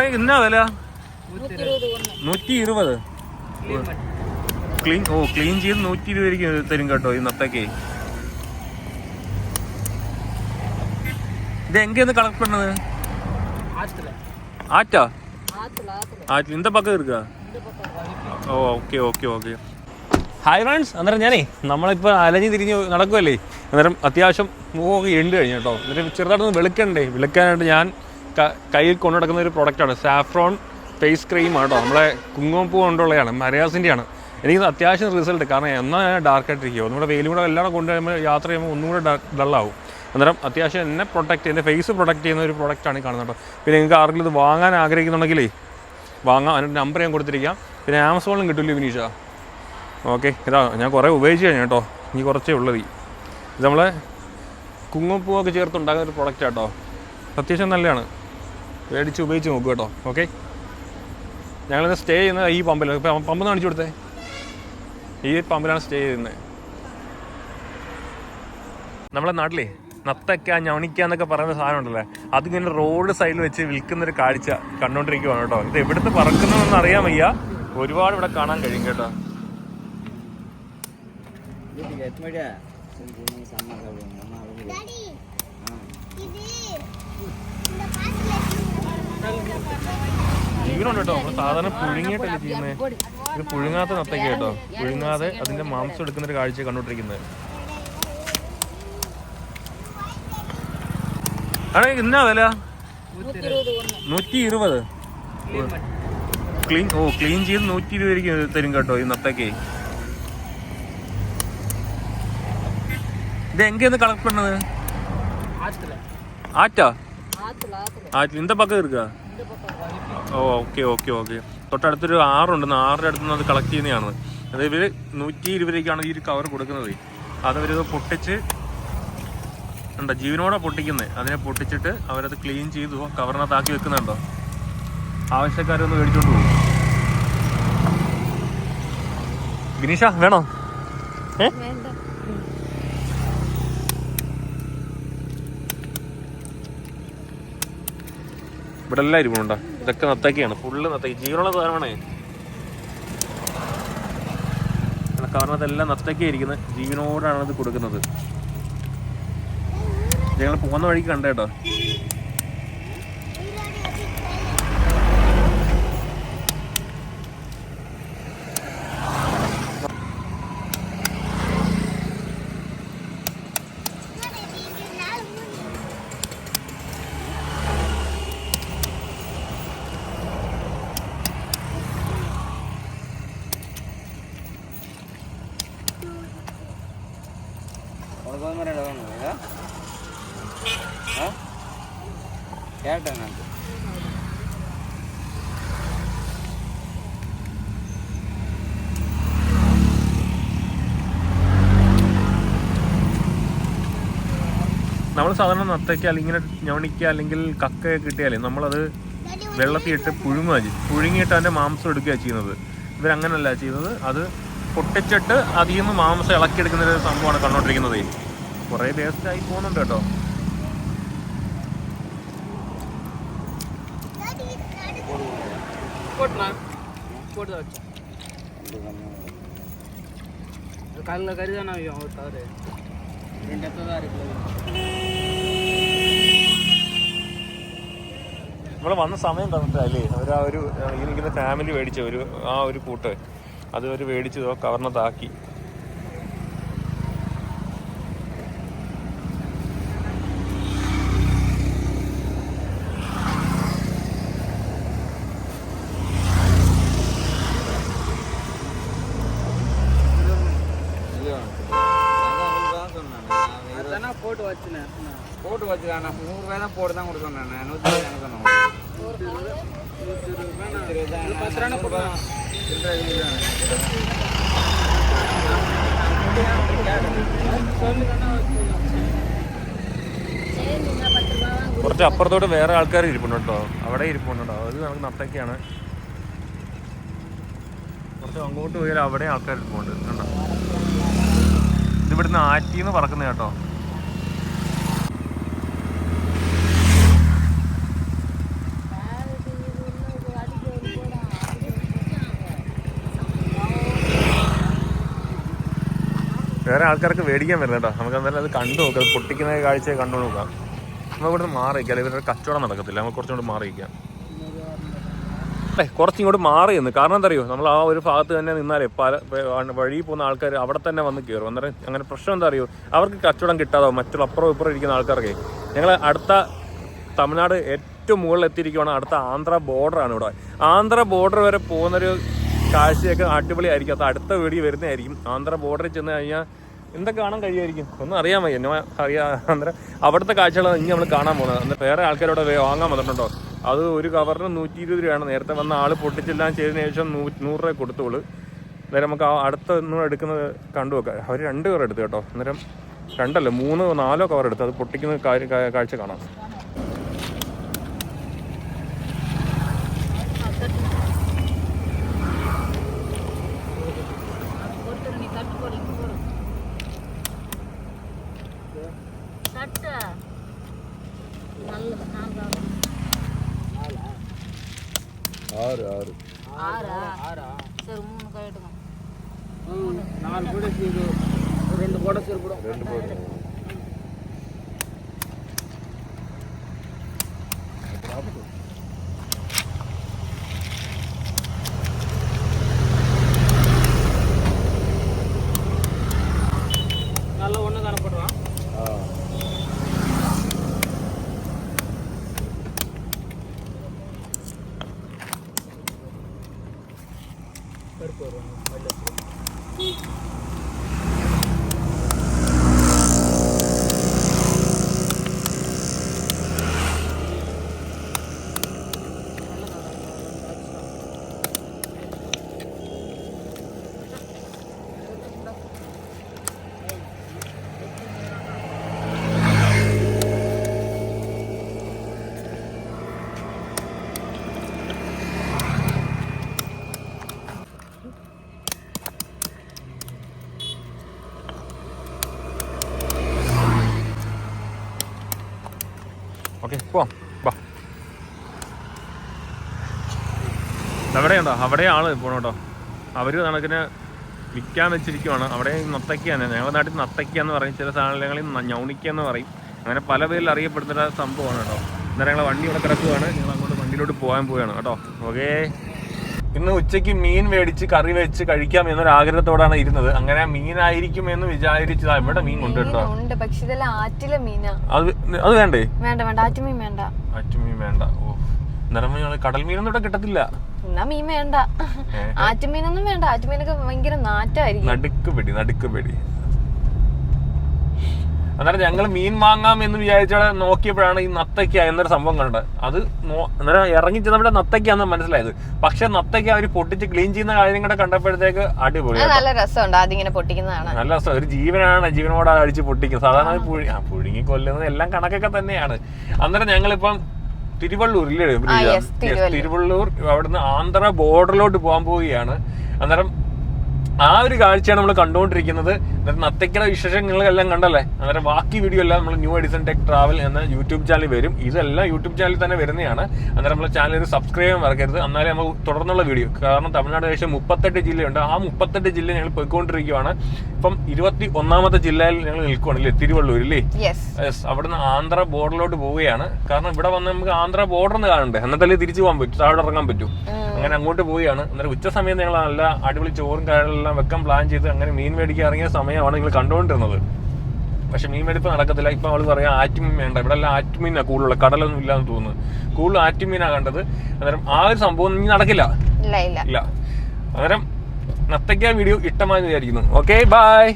ആണെ എന്നാ വില? 120. ക്ലീൻ ചെയ്ത് 120 തരും കേട്ടോ ഈ നത്തക്കേ. ഇത് എങ്കേന്ന് കളക്ട് പണ്ണത്? ആറ്റാ ആറ്റിൽ இந்த பக்கம் இருக்கா? Oh okay okay okay. Hi friends, അന്നേരം ഞാനേ നമ്മളിപ്പോൾ അലഞ്ഞ് തിരിഞ്ഞ് നടക്കുമല്ലേ, അന്നേരം അത്യാവശ്യം മൂവൊക്കെ എണ്ട് കഴിഞ്ഞു കേട്ടോ. എന്നിട്ട് ചെറുതായിട്ടൊന്ന് വെളുക്കാനായിട്ട് ഞാൻ കയ്യിൽ കൊണ്ടു നടക്കുന്ന ഒരു പ്രൊഡക്റ്റാണ് സാഫ്രോൺ ഫേസ് ക്രീമാണ് കേട്ടോ. നമ്മളെ കുങ്കുമപ്പൂ കൊണ്ടുള്ളതാണ്, മരയാസിൻ്റെയാണ്. എനിക്ക് അത്യാവശ്യം റിസൾട്ട്, കാരണം എന്നാൽ ഞാൻ ഡാർക്കായിട്ടിരിക്കുമോ, നമ്മുടെ വെയിലും കൂടെ എല്ലാം കൊണ്ട് കഴിയുമ്പോൾ യാത്ര ചെയ്യുമ്പോൾ ഒന്നും കൂടെ ഡള്ളാവും. അന്നേരം അത്യാവശ്യം എന്നെ എൻ്റെ ഫേസ് പ്രൊട്ടക്റ്റ് ചെയ്യുന്ന ഒരു പ്രൊഡക്റ്റാണ് ഈ കാണുന്നത് കേട്ടോ. പിന്നെ നിങ്ങൾക്ക് ആർക്കെങ്കിലും ഇത് വാങ്ങാൻ ആഗ്രഹിക്കുന്നുണ്ടെങ്കിലേ വാങ്ങാം, അതിൻ്റെ നമ്പർ ഞാൻ കൊടുത്തിരിക്കാം. പിന്നെ ആമസോണിലും കിട്ടില്ലേ വിനീഷ? ഓക്കെ, ഇതാ ഞാൻ കുറേ ഉപയോഗിച്ച് കഴിഞ്ഞു കേട്ടോ, ഇനി കുറച്ചേ ഉള്ളത്. ഇത് നമ്മളെ കുങ്കുമപ്പൂവൊക്കെ ചേർത്തുണ്ടാകുന്ന ഒരു പ്രൊഡക്റ്റ് കേട്ടോ, അത്യാവശ്യം നല്ലതാണ്. മേടിച്ച് ഉപയോഗിച്ച് നോക്കുക കേട്ടോ. ഓക്കെ, ഞങ്ങളിന്ന് സ്റ്റേ ചെയ്യുന്നത് ഈ പമ്പിൽ. പമ്പ് കാണിച്ചു കൊടുത്തേ, ഈ പമ്പിലാണ് സ്റ്റേ ചെയ്യുന്നത്. നമ്മളെ നാട്ടിലേ നത്തക്ക ഞവണിക്ക എന്നൊക്കെ പറയുന്ന സാധനം ഉണ്ടല്ലേ, അതിങ്ങനെ റോഡ് സൈഡിൽ വെച്ച് വിൽക്കുന്നൊരു കാഴ്ച കണ്ടുകൊണ്ടിരിക്കുവാണ് കേട്ടോ. ഇത് എവിടുന്ന് പറക്കുന്നതെന്ന് അറിയാൻ വയ്യ, ഒരുപാട് ഇവിടെ കാണാൻ കഴിയും കേട്ടോ. ജീവനുണ്ട് കേട്ടോ. നമ്മൾ സാധാരണ പുഴുങ്ങിയിട്ടല്ലേ ചെയ്യുന്നത്, ഇത് പുഴുങ്ങാത്ത നത്തക്ക കേട്ടോ. പുഴുങ്ങാതെ അതിന്റെ മാംസം എടുക്കുന്നൊരു കാഴ്ച കണ്ടുകൊണ്ടിരിക്കുന്നത്. ആണെ എന്നാ വില? 120. ക്ലീൻ ചെയ്ത് 120 തരും കേട്ടോ ഈ നത്തക്കേ. ഇത് എങ്കേന്ന് കളക്ട് പണ്ണത്? ആറ്റാ ആറ്റിൽ இந்த பக்கம் இருக்கா? Oh okay okay okay. തൊട്ടടുത്തൊരു ആറുണ്ട്, ആറിൻ്റെ അടുത്ത് നിന്ന് അത് കളക്ട് ചെയ്യുന്നതാണ്. അത് ഇവർ 120 ഈ ഒരു കവർ കൊടുക്കുന്നത്. അതവരിത് പൊട്ടിച്ച് ഉണ്ടോ, ജീവനോടെ പൊട്ടിക്കുന്നത്. അതിനെ പൊട്ടിച്ചിട്ട് അവരത് ക്ലീൻ ചെയ്തു കവറിനകത്താക്കി വെക്കുന്നുണ്ടോ. ആവശ്യക്കാരൊന്ന് മേടിച്ചോണ്ട് പോകും. വിനീഷ വേണോ? ഇവിടെ എല്ലാം ഇരിപ്പുണ്ടോ? ഇതൊക്കെ നത്തക്കയാണ്, ഫുള്ള് നത്തക്ക, ജീവനുള്ള സാധനമാണേ. കവറിനകത്തെല്ലാം നത്തക്ക ഇരിക്കുന്നത്, ജീവനോടാണ് ഇത് കൊടുക്കുന്നത്. ഞങ്ങൾ പോകുന്ന വഴിക്ക് കണ്ടേട്ടോ. നമ്മൾ സാധാരണ നത്തയ്ക്ക അല്ലെങ്കിൽ ഞവണിക്ക അല്ലെങ്കിൽ കക്കയൊക്കെ കിട്ടിയാലേ നമ്മളത് വെള്ളത്തിയിട്ട് പുഴുങ്ങിയിട്ട് അതിൻ്റെ മാംസം എടുക്കുകയാണ് ചെയ്യുന്നത്. ഇവരങ്ങനല്ല ചെയ്യുന്നത്, അത് പൊട്ടിച്ചിട്ട് അതിൽ നിന്ന് മാംസം ഇളക്കിയെടുക്കുന്നൊരു സംഭവമാണ് കണ്ടോണ്ടിരിക്കുന്നത്. കുറേ വേസ്റ്റായി പോകുന്നുണ്ട് കേട്ടോ. നമ്മൾ വന്ന സമയം തന്നിട്ടല്ലേ അവർ ഇരിക്കുന്ന ഫാമിലി മേടിച്ച ഒരു കൂട്ട് അത് അവർ മേടിച്ചതോ കവറിനകത്താക്കി. போட்டு வச்சுக்காண்ணா 100 ரூபாய் தான் போட்டு தான் கொடுக்க சொன்னேன். 120 எனக்கு சொன்னோம். 10 ரூபா കുറച്ച് അപ്പുറത്തോട്ട് വേറെ ആൾക്കാർ ഇരിപ്പുണ്ട് കേട്ടോ, അവിടെ ഇരിപ്പുണ്ടോ. അത് നമുക്ക് നത്തക്കയാണ്. കുറച്ച് അങ്ങോട്ട് പോയാൽ അവിടെ ആൾക്കാർ ഇരിപ്പുണ്ട് കേട്ടോ. ഇതിവിടുന്ന് ആറ്റിന്ന് പറക്കുന്ന കേട്ടോ. വേറെ ആൾക്കാർക്ക് മേടിക്കാൻ വരുന്നത് കേട്ടോ. നമുക്ക് എന്തായാലും അത് കണ്ടു നോക്കാം, പൊട്ടിക്കുന്ന കാഴ്ച കണ്ടു നോക്കാം. നമുക്ക് ഇവിടുന്ന് മാറിയിക്കാം, അല്ലെങ്കിൽ ഇവരുടെ കച്ചവടം നടക്കത്തില്ല. നമുക്ക് കുറച്ചുകൂടി മാറിയിക്കാം, കുറച്ചിങ്ങോട്ട് മാറി നിന്ന്. കാരണം എന്താ അറിയോ, നമ്മൾ ആ ഒരു ഭാഗത്ത് തന്നെ നിന്നാലേ പല വഴി പോകുന്ന ആൾക്കാർ അവിടെ തന്നെ വന്ന് കയറും. അന്നേരം അങ്ങനെ പ്രശ്നം എന്താ അറിയോ, അവർക്ക് കച്ചവടം കിട്ടാതോ മറ്റുള്ള അപ്പുറം ഇപ്പുറം ഇരിക്കുന്ന ആൾക്കാർക്ക്. ഞങ്ങൾ അടുത്ത തമിഴ്നാട് ഏറ്റവും മുകളിൽ എത്തിയിരിക്കുകയാണ്. അടുത്ത ആന്ധ്ര ബോർഡറാണ് ഇവിടെ. ആന്ധ്ര ബോർഡർ വരെ പോകുന്നൊരു കാഴ്ചയൊക്കെ അടിപൊളിയായിരിക്കും. അത് അടുത്ത വീഡിയോ വരുന്നതായിരിക്കും. ആന്ധ്ര ബോർഡറിൽ ചെന്ന് കഴിഞ്ഞാൽ എന്തൊക്കെ കാണാൻ കഴിയുമായിരിക്കും ഒന്നും അറിയാൻ വയ്യ, എന്നെ അറിയാം. അന്നേരം അവിടുത്തെ കാഴ്ചകളാണ് ഇനി നമ്മൾ കാണാൻ പോകുന്നത്. അന്നേരം വേറെ ആൾക്കാരോട് വാങ്ങാൻ വന്നിട്ടുണ്ടോ, അത് ഒരു കവറിന് 120 രൂപയാണ്. നേരത്തെ വന്ന ആൾ പൊട്ടിച്ചെല്ലാം ചെയ്തതിന് ശേഷം 100 രൂപ കൊടുത്തോളൂ. അന്നേരം നമുക്ക് ആ അടുത്ത ഒന്നും എടുക്കുന്നത് കണ്ടു വെക്കാം. അവർ 2 കവർ എടുത്തു കേട്ടോ. അന്നേരം 2 അല്ല 3 4 കവർ എടുത്ത് അത് പൊട്ടിക്കുന്ന കാഴ്ച കാണാം. ഓക്കെ പോവാം, ബാ. അവിടെയുണ്ടോ, അവിടെ ആള് പോകണം കേട്ടോ. അവർ കണക്കിന് വിൽക്കാൻ വെച്ചിരിക്കുവാണ്. അവിടെ നത്തയ്ക്കാണ്, ഞങ്ങളുടെ നാട്ടിൽ നത്തയ്ക്കാന്ന് പറയും, ചില സാധനങ്ങളിൽ ഞൗണിക്കാന്ന് പറയും. അങ്ങനെ പല പേരിൽ അറിയപ്പെടുന്ന സംഭവമാണ് കേട്ടോ. അന്നേരം ഞങ്ങൾ വണ്ടി ഇവിടെ കിടക്കുകയാണ്, ഞങ്ങൾ അങ്ങോട്ട് വണ്ടിയിലോട്ട് പോകാൻ പോവുകയാണ് കേട്ടോ. ഓക്കേ, ഇന്ന് ഉച്ചയ്ക്ക് മീൻ മേടിച്ച് കറി വെച്ച് കഴിക്കാം എന്നൊരു ആഗ്രഹത്തോടാണ് ഇരുന്നത്. അങ്ങനെ മീനായിരിക്കും എന്ന് വിചാരിച്ചതാ. ഇവിടെ മീൻ കൊണ്ടുണ്ടോ, പക്ഷെ ഇതെല്ലാം ആറ്റിലെ മീനാ. അത് വേണ്ടേ? വേണ്ട, ആറ്റുമീൻ വേണ്ട. ആറ്റുമീൻ വേണ്ട. ഓ, നിറമീൻ കടൽ മീനൊന്നും ഇവിടെ കിട്ടത്തില്ല. എന്നാ മീൻ വേണ്ട, ആറ്റുമീനൊന്നും വേണ്ട. ആറ്റുമീനൊക്കെ ഭയങ്കര നാറ്റായിരിക്കും. നടുക്ക് പെടി. അന്നേരം ഞങ്ങൾ മീൻ വാങ്ങാം എന്ന് വിചാരിച്ചാൽ നോക്കിയപ്പോഴാണ് ഈ നത്തയ്ക്ക എന്നൊരു സംഭവം കണ്ടത്. അത് അന്നേരം ഇറങ്ങി ചെന്നവിടെ നത്തയ്ക്കാന്ന് മനസ്സിലായത്. പക്ഷെ നത്തയ്ക്ക അവർ പൊട്ടിച്ച് ക്ലീൻ ചെയ്യുന്ന കാര്യം കൂടെ കണ്ടപ്പോഴത്തേക്ക് അടിപൊളി, നല്ല രസമുണ്ട്. അതിങ്ങനെ പൊട്ടിക്കുന്നതാണ് നല്ല രസം. ഒരു ജീവനാണ്, ജീവനോട് അടിച്ച് പൊട്ടിക്കുന്നത്. സാധാരണ പുഴുങ്ങി കൊല്ലുന്നത് എല്ലാം കണക്കൊക്കെ തന്നെയാണ്. അന്നേരം ഞങ്ങളിപ്പം തിരുവള്ളൂരില്ലേ, തിരുവള്ളൂർ അവിടുന്ന് ആന്ധ്ര ബോർഡറിലോട്ട് പോകാൻ പോവുകയാണ്. അന്നേരം ആ ഒരു കാഴ്ചയാണ് നമ്മൾ കണ്ടുകൊണ്ടിരിക്കുന്നത്. നത്തയ്ക്കയുടെ വിശേഷങ്ങളെല്ലാം കണ്ടല്ലേ. അന്നേരം ബാക്കി വീഡിയോ എല്ലാം നമ്മൾ ന്യൂ എഡിസൺ ടെക് ട്രാവൽ എന്ന യൂട്യൂബ് ചാനൽ വരും. ഇതെല്ലാം യൂട്യൂബ് ചാനലിൽ തന്നെ വരുന്നതാണ്. അന്നേരം നമ്മളെ ചാനൽ സബ്സ്ക്രൈബ് ചെയ്യാൻ മറക്കരുത്. എന്നാലേ നമ്മൾ തുടർന്നുള്ള വീഡിയോ, കാരണം തമിഴ്നാട് ഏകദേശം 38 ജില്ലയുണ്ട്. ആ 38 ജില്ല ഞങ്ങൾ പോയിക്കൊണ്ടിരിക്കുകയാണ്. ഇപ്പം 21ാമത്തെ ജില്ലയിൽ ഞങ്ങൾ നിൽക്കുകയാണല്ലേ, തിരുവള്ളൂരില്ലേ. അവിടുന്ന് ആന്ധ്ര ബോർഡറിലോട്ട് പോവുകയാണ്. കാരണം ഇവിടെ വന്ന് നമുക്ക് ആന്ധ്ര ബോർഡറിന് കാണണ്ടേ, എന്നിട്ടല്ലേ തിരിച്ചു പോകാൻ പറ്റും, താഴെ ഇറങ്ങാൻ പറ്റും. അങ്ങനെ അങ്ങോട്ട് പോവുകയാണ്. അന്നേരം ഉച്ച സമയം ഞങ്ങൾ നല്ല അടിപൊളി ചോറും കാര്യങ്ങളെല്ലാം വെക്കാൻ പ്ലാൻ ചെയ്ത് അങ്ങനെ മീൻ മേടിക്കാൻ ഇറങ്ങിയ സമയമാണ് നിങ്ങൾ കണ്ടുകൊണ്ടിരുന്നത്. പക്ഷെ മീൻ മേടിപ്പ് നടക്കത്തില്ല. ഇപ്പൊ അവള് പറയാം ആറ്റുമീൻ വേണ്ട, ഇവിടെ എല്ലാം ആറ്റുമീനാ കൂടുതലുള്ള, കടലൊന്നും ഇല്ലാന്ന് തോന്നുന്നു. കൂടുതൽ ആറ്റുമീനാ കണ്ടത്. അന്നേരം ആ ഒരു സംഭവം ഇനി നടക്കില്ല. ഇല്ല. അന്നേരം നത്തയ്ക്ക വീഡിയോ ഇഷ്ടമായെന്ന് വിചാരിക്കുന്നു. Okay, by.